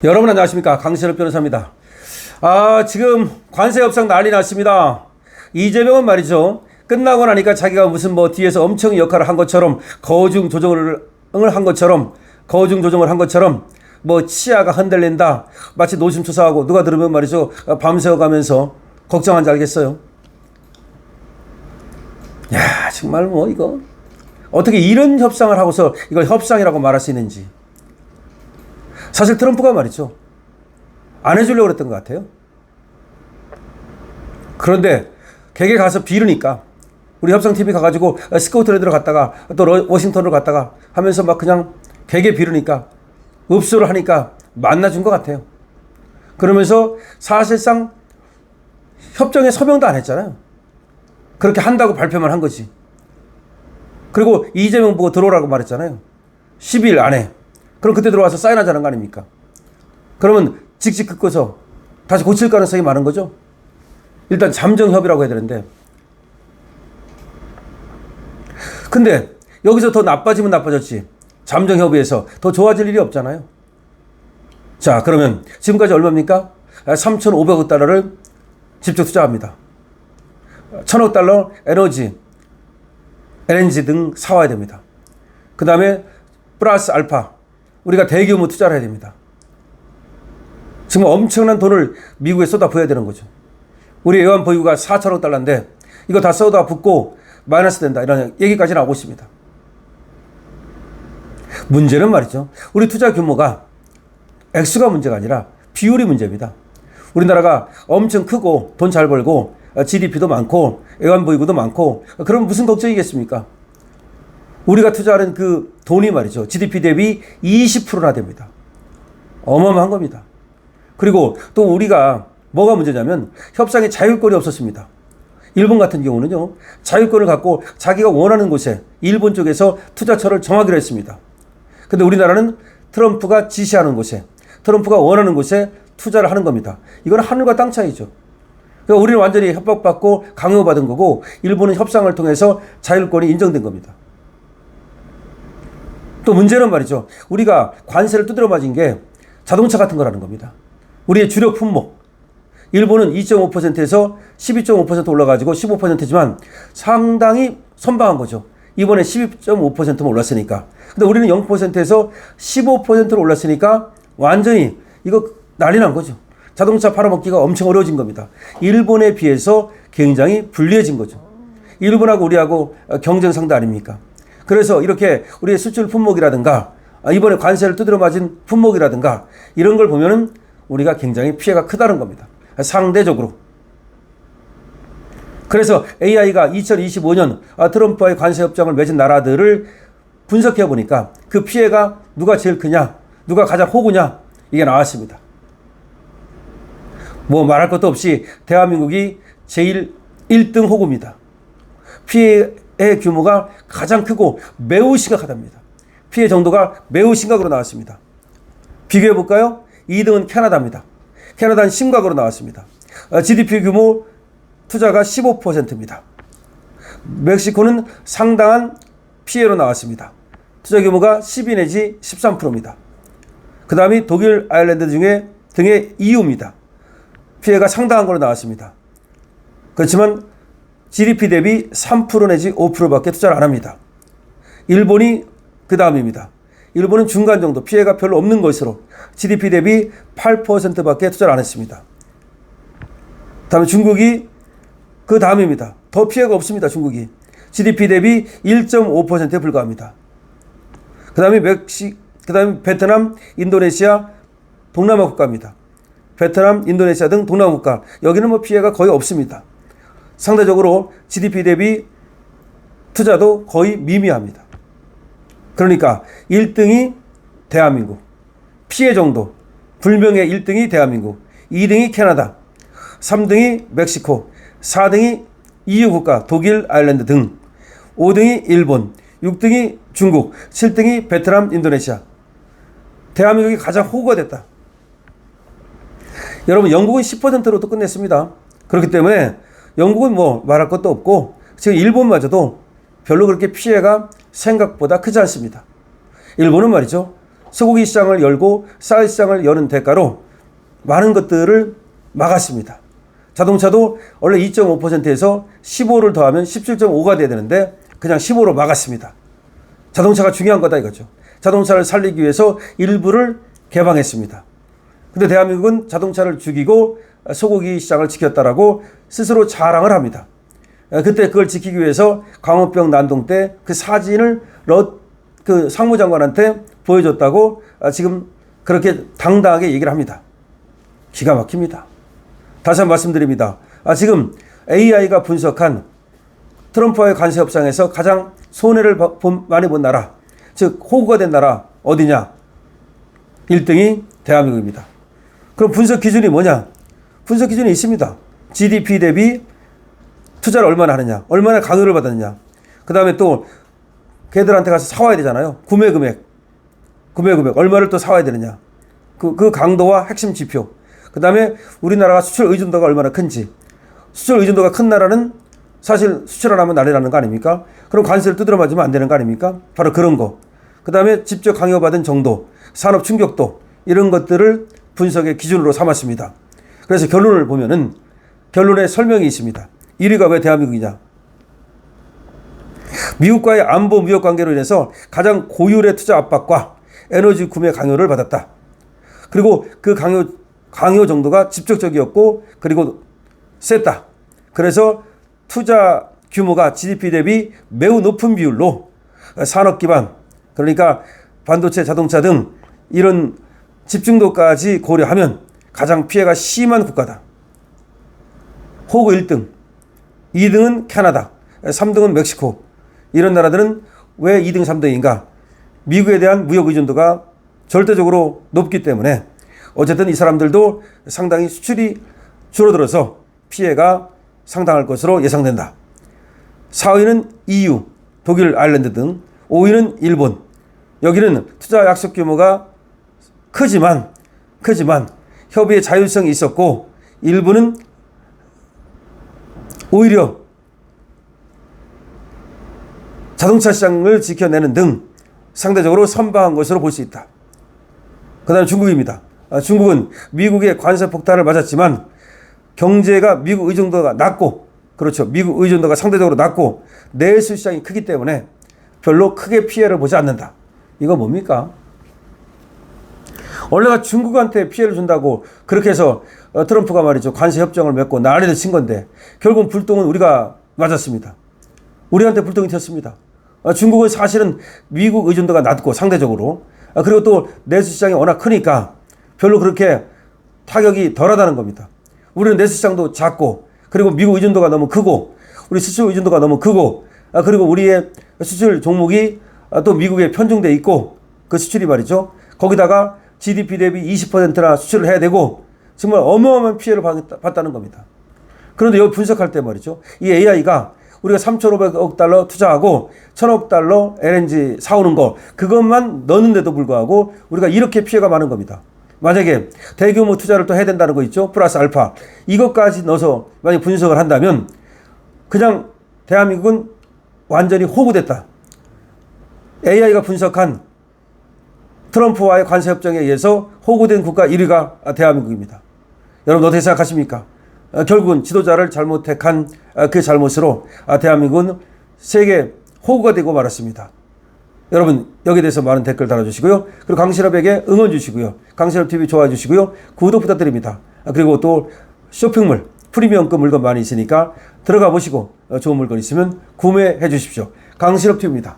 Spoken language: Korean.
여러분 안녕하십니까, 강신업 변호사입니다. 지금 관세 협상 난리 났습니다. 이재명은 말이죠, 끝나고 나니까 자기가 무슨 뒤에서 엄청 역할을 한 것처럼 거중 조정을 한 것처럼 치아가 흔들린다, 마치 노심초사하고 누가 들으면 말이죠, 밤새워 가면서 걱정한지 알겠어요. 야, 정말 이거 어떻게 이런 협상을 하고서 이걸 협상이라고 말할 수 있는지. 사실 트럼프가 말이죠, 안 해주려고 그랬던 것 같아요. 그런데 객에 가서 비르니까 우리 협상팀이 가가지고 스코틀랜드로 갔다가 또 워싱턴으로 갔다가 하면서 그냥 객에 비르니까 읍소를 하니까 만나준 것 같아요. 그러면서 사실상 협정에 서명도 안 했잖아요. 그렇게 한다고 발표만 한 거지. 그리고 이재명 보고 들어오라고 말했잖아요. 10일 안에. 그럼 그때 들어와서 사인하자는 거 아닙니까? 그러면 직직 긋고서 다시 고칠 가능성이 많은 거죠. 일단 잠정협의라고 해야 되는데, 근데 여기서 더 나빠지면 나빠졌지, 잠정협의에서 더 좋아질 일이 없잖아요. 자, 그러면 지금까지 얼마입니까? 3,500억 달러를 직접 투자합니다. 1,000억 달러 에너지, LNG 등 사와야 됩니다. 그 다음에 플러스 알파 우리가 대규모 투자를 해야 됩니다. 지금 엄청난 돈을 미국에 쏟아부어야 되는 거죠. 우리 외환 보유가 4천억 달러인데 이거 다 쏟아붓고 마이너스 된다, 이런 얘기까지 나오고 있습니다. 문제는 말이죠, 우리 투자 규모가 액수가 문제가 아니라 비율이 문제입니다. 우리나라가 엄청 크고 돈 잘 벌고 GDP도 많고 외환 보유고도 많고, 그럼 무슨 걱정이겠습니까? 우리가 투자하는 그 돈이 말이죠, GDP 대비 20%나 됩니다. 어마어마한 겁니다. 그리고 또 우리가 뭐가 문제냐면 협상에 자율권이 없었습니다. 일본 같은 경우는요, 자율권을 갖고 자기가 원하는 곳에 일본 쪽에서 투자처를 정하기로 했습니다. 근데 우리나라는 트럼프가 지시하는 곳에, 트럼프가 원하는 곳에 투자를 하는 겁니다. 이건 하늘과 땅 차이죠. 그러니까 우리는 완전히 협박받고 강요받은 거고, 일본은 협상을 통해서 자율권이 인정된 겁니다. 또 문제는 말이죠, 우리가 관세를 두드려 맞은 게 자동차 같은 거라는 겁니다. 우리의 주력 품목, 일본은 2.5%에서 12.5% 올라가지고 15%지만 상당히 선방한 거죠. 이번에 12.5%만 올랐으니까. 근데 우리는 0%에서 15%로 올랐으니까 완전히 이거 난리 난 거죠. 자동차 팔아먹기가 엄청 어려워진 겁니다. 일본에 비해서 굉장히 불리해진 거죠. 일본하고 우리하고 경쟁 상대 아닙니까? 그래서 이렇게 우리의 수출 품목이라든가 이번에 관세를 두드려 맞은 품목이라든가 이런 걸 보면은 우리가 굉장히 피해가 크다는 겁니다. 상대적으로. 그래서 AI가 2025년 트럼프와의 관세 협정을 맺은 나라들을 분석해 보니까 그 피해가 누가 제일 크냐, 누가 가장 호구냐, 이게 나왔습니다. 말할 것도 없이 대한민국이 제일 1등 호구입니다. 피해의 규모가 가장 크고 매우 심각하답니다. 피해 정도가 매우 심각으로 나왔습니다. 비교해 볼까요? 2등은 캐나다입니다. 캐나다는 심각으로 나왔습니다. GDP 규모 투자가 15%입니다. 멕시코는 상당한 피해로 나왔습니다. 투자 규모가 12 내지 13%입니다. 그 다음이 독일, 아일랜드 등의 EU입니다. 피해가 상당한 걸로 나왔습니다. 그렇지만 GDP 대비 3% 내지 5%밖에 투자를 안 합니다. 일본이 그 다음입니다. 일본은 중간 정도, 피해가 별로 없는 것으로 GDP 대비 8%밖에 투자를 안 했습니다. 다음에 중국이 그 다음입니다. 더 피해가 없습니다. 중국이 GDP 대비 1.5%에 불과합니다. 그 다음에 베트남, 인도네시아, 동남아 국가입니다. 베트남, 인도네시아 등 동남아 국가, 여기는 피해가 거의 없습니다. 상대적으로 GDP 대비 투자도 거의 미미합니다. 그러니까 1등이 대한민국, 피해 정도 불명의 1등이 대한민국, 2등이 캐나다, 3등이 멕시코, 4등이 EU 국가 독일, 아일랜드 등, 5등이 일본, 6등이 중국, 7등이 베트남, 인도네시아. 대한민국이 가장 호구가 됐다. 여러분, 영국은 10%로 또 끝냈습니다. 그렇기 때문에 영국은 말할 것도 없고, 지금 일본마저도 별로 그렇게 피해가 생각보다 크지 않습니다. 일본은 말이죠, 소고기 시장을 열고 쌀 시장을 여는 대가로 많은 것들을 막았습니다. 자동차도 원래 2.5%에서 15를 더하면 17.5가 돼야 되는데 그냥 15로 막았습니다. 자동차가 중요한 거다 이거죠. 자동차를 살리기 위해서 일부를 개방했습니다. 근데 대한민국은 자동차를 죽이고 소고기 시장을 지켰다라고 스스로 자랑을 합니다. 그때 그걸 지키기 위해서 광우병 난동 때 그 사진을 그 상무장관한테 보여줬다고 지금 그렇게 당당하게 얘기를 합니다. 기가 막힙니다. 다시 한번 말씀드립니다. 지금 AI가 분석한 트럼프와의 관세 협상에서 가장 손해를 많이 본 나라, 즉 호구가 된 나라 어디냐? 1등이 대한민국입니다. 그럼 분석 기준이 뭐냐? 분석 기준이 있습니다. GDP 대비 투자를 얼마나 하느냐, 얼마나 강요를 받았느냐, 그 다음에 또 걔들한테 가서 사와야 되잖아요. 구매 금액 얼마를 또 사와야 되느냐, 그 강도와 핵심 지표, 그 다음에 우리나라가 수출 의존도가 얼마나 큰지. 수출 의존도가 큰 나라는 사실 수출 안 하면 난리 나는 거 아닙니까? 그럼 관세를 두드려 맞으면 안 되는 거 아닙니까? 바로 그런 거. 그 다음에 직접 강요받은 정도, 산업 충격도, 이런 것들을 분석의 기준으로 삼았습니다. 그래서 결론을 보면은 결론에 설명이 있습니다. 1위가 왜 대한민국이냐? 미국과의 안보 무역 관계로 인해서 가장 고율의 투자 압박과 에너지 구매 강요를 받았다. 그리고 그 강요 정도가 직접적이었고 그리고 셌다. 그래서 투자 규모가 GDP 대비 매우 높은 비율로 산업 기반, 그러니까 반도체, 자동차 등 이런 집중도까지 고려하면 가장 피해가 심한 국가다. 호구 1등, 2등은 캐나다, 3등은 멕시코. 이런 나라들은 왜 2등, 3등인가? 미국에 대한 무역 의존도가 절대적으로 높기 때문에 어쨌든 이 사람들도 상당히 수출이 줄어들어서 피해가 상당할 것으로 예상된다. 4위는 EU, 독일, 아일랜드 등, 5위는 일본. 여기는 투자 약속 규모가 크지만 협의의 자율성이 있었고 일부는 오히려 자동차 시장을 지켜내는 등 상대적으로 선방한 것으로 볼 수 있다. 그 다음에 중국입니다. 중국은 미국의 관세 폭탄을 맞았지만 경제가 미국 의존도가 낮고, 그렇죠, 미국 의존도가 상대적으로 낮고 내수 시장이 크기 때문에 별로 크게 피해를 보지 않는다. 이거 뭡니까? 원래가 중국한테 피해를 준다고 그렇게 해서 트럼프가 말이죠, 관세 협정을 맺고 난리를 친 건데 결국 불똥은 우리가 맞았습니다. 우리한테 불똥이 튀었습니다. 중국은 사실은 미국 의존도가 낮고 상대적으로, 그리고 또 내수 시장이 워낙 크니까 별로 그렇게 타격이 덜하다는 겁니다. 우리는 내수 시장도 작고, 그리고 미국 의존도가 너무 크고, 우리 수출 의존도가 너무 크고, 그리고 우리의 수출 종목이 또 미국에 편중돼 있고, 그 수출이 말이죠, 거기다가 GDP 대비 20%나 수출을 해야 되고 정말 어마어마한 피해를 봤다는 겁니다. 그런데 여기 분석할 때 말이죠, 이 AI가 우리가 3,500억 달러 투자하고 1,000억 달러 LNG 사오는 거, 그것만 넣는데도 불구하고 우리가 이렇게 피해가 많은 겁니다. 만약에 대규모 투자를 또 해야 된다는 거 있죠, 플러스 알파, 이것까지 넣어서 만약 분석을 한다면 그냥 대한민국은 완전히 호구됐다. AI가 분석한 트럼프와의 관세협정에 의해서 호구된 국가 1위가 대한민국입니다. 여러분 어떻게 생각하십니까? 결국은 지도자를 잘못 택한 그 잘못으로 대한민국은 세계 호구가 되고 말았습니다. 여러분 여기에 대해서 많은 댓글 달아주시고요. 그리고 강신업에게 응원 주시고요. 강신업TV 좋아해 주시고요. 구독 부탁드립니다. 그리고 또 쇼핑몰 프리미엄급 물건 많이 있으니까 들어가 보시고 좋은 물건 있으면 구매해 주십시오. 강신업TV입니다.